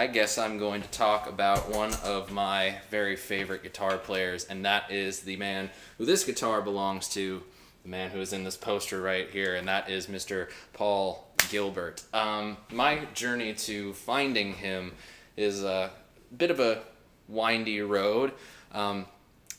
I guess I'm going to talk about one of my very favorite guitar players, and that is the man who this guitar belongs to, the man who is in this poster right here, and that is Mr. Paul Gilbert. My journey to finding him is a bit of a windy road. I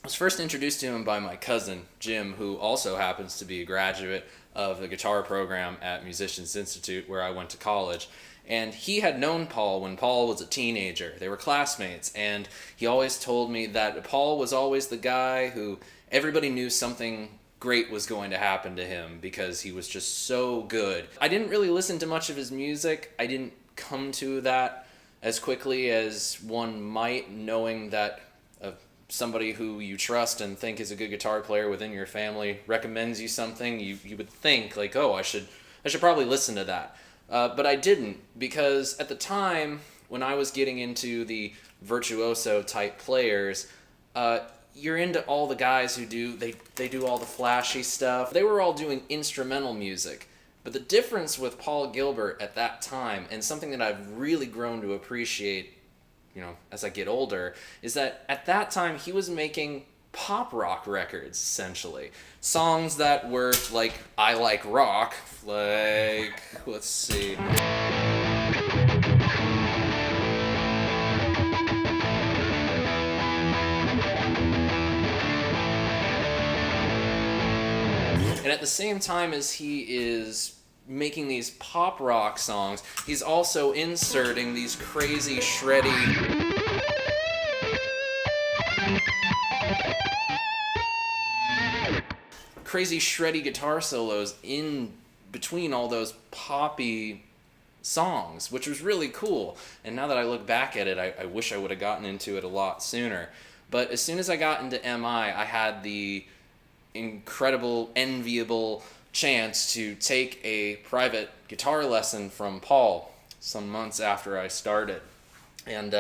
was first introduced to him by my cousin, Jim, who also happens to be a graduate of the guitar program at Musicians Institute, where I went to college. And he had known Paul when Paul was a teenager. They were classmates, and he always told me that Paul was always the guy who everybody knew something great was going to happen to him because he was just so good. I didn't really listen to much of his music. I didn't come to that as quickly as one might, knowing that somebody who you trust and think is a good guitar player within your family recommends you something, you would think like, oh, I should probably listen to that. But I didn't, because at the time when I was getting into the virtuoso type players, you're into all the guys who they do all the flashy stuff. They were all doing instrumental music. But the difference with Paul Gilbert at that time, and something that I've really grown to appreciate, as I get older, is that at that time he was making pop rock records, essentially. Songs that were like, I like rock, like, let's see. And at the same time as he is making these pop rock songs, he's also inserting these crazy shreddy guitar solos in between all those poppy songs, which was really cool. And now that I look back at it, I wish I would have gotten into it a lot sooner. But as soon as I got into MI, I had the incredible, enviable chance to take a private guitar lesson from Paul some months after I started. And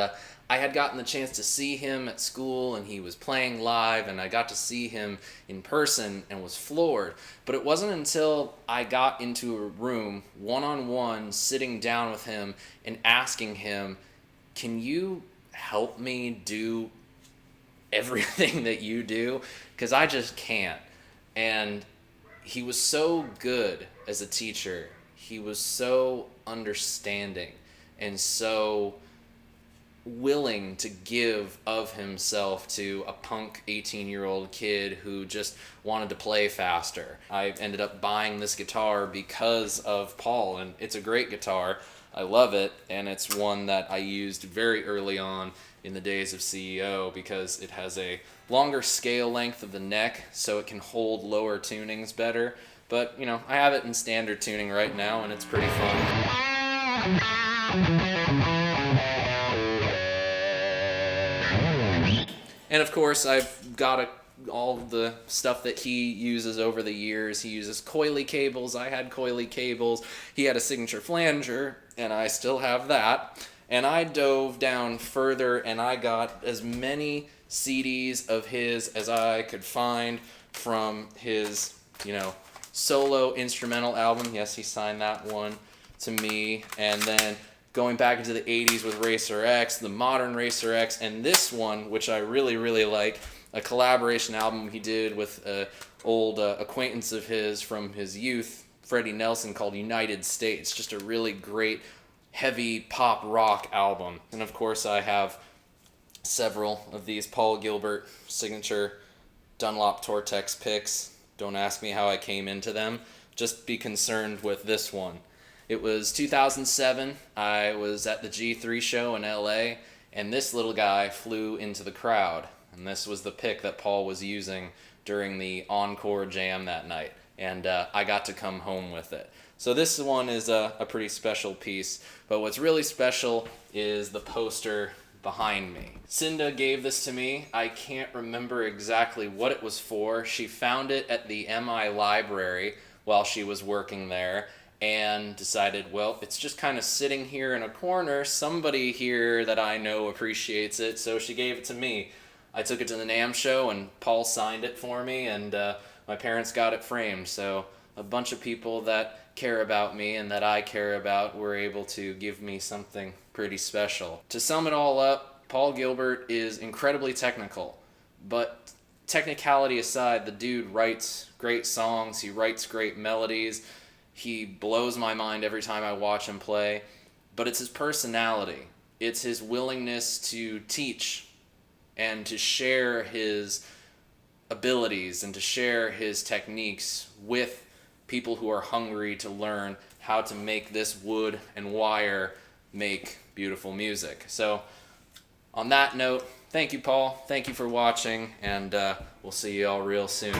I had gotten the chance to see him at school, and he was playing live, and I got to see him in person and was floored. But it wasn't until I got into a room one-on-one, sitting down with him and asking him, can you help me do everything that you do? Because I just can't. And he was so good as a teacher. He was so understanding and so willing to give of himself to a punk 18-year-old kid who just wanted to play faster. I ended up buying this guitar because of Paul, and it's a great guitar. I love it, and it's one that I used very early on in the days of CEO because it has a longer scale length of the neck, so it can hold lower tunings better. But, I have it in standard tuning right now, and it's pretty fun. And of course, I've got all the stuff that he uses over the years. He uses coily cables. I had coily cables. He had a signature flanger, and I still have that. And I dove down further, and I got as many CDs of his as I could find from his, solo instrumental album. Yes, he signed that one to me. And then going back into the 80s with Racer X, the modern Racer X, and this one, which I really, really like, a collaboration album he did with an old acquaintance of his from his youth, Freddie Nelson, called United States. Just a really great, heavy pop rock album. And of course, I have several of these Paul Gilbert signature Dunlop Tortex picks. Don't ask me how I came into them. Just be concerned with this one. It was 2007. I was at the G3 show in LA, and this little guy flew into the crowd. And this was the pick that Paul was using during the encore jam that night. And I got to come home with it. So this one is a pretty special piece. But what's really special is the poster behind me. Cinda gave this to me. I can't remember exactly what it was for. She found it at the MI library while she was working there and decided, well, it's just kind of sitting here in a corner. Somebody here that I know appreciates it, so she gave it to me. I took it to the NAMM show, and Paul signed it for me, and my parents got it framed. So a bunch of people that care about me and that I care about were able to give me something pretty special. To sum it all up, Paul Gilbert is incredibly technical, but technicality aside, the dude writes great songs, he writes great melodies, he blows my mind every time I watch him play, but it's his personality. It's his willingness to teach and to share his abilities and to share his techniques with people who are hungry to learn how to make this wood and wire make beautiful music. So on that note, thank you, Paul. Thank you for watching, and we'll see you all real soon.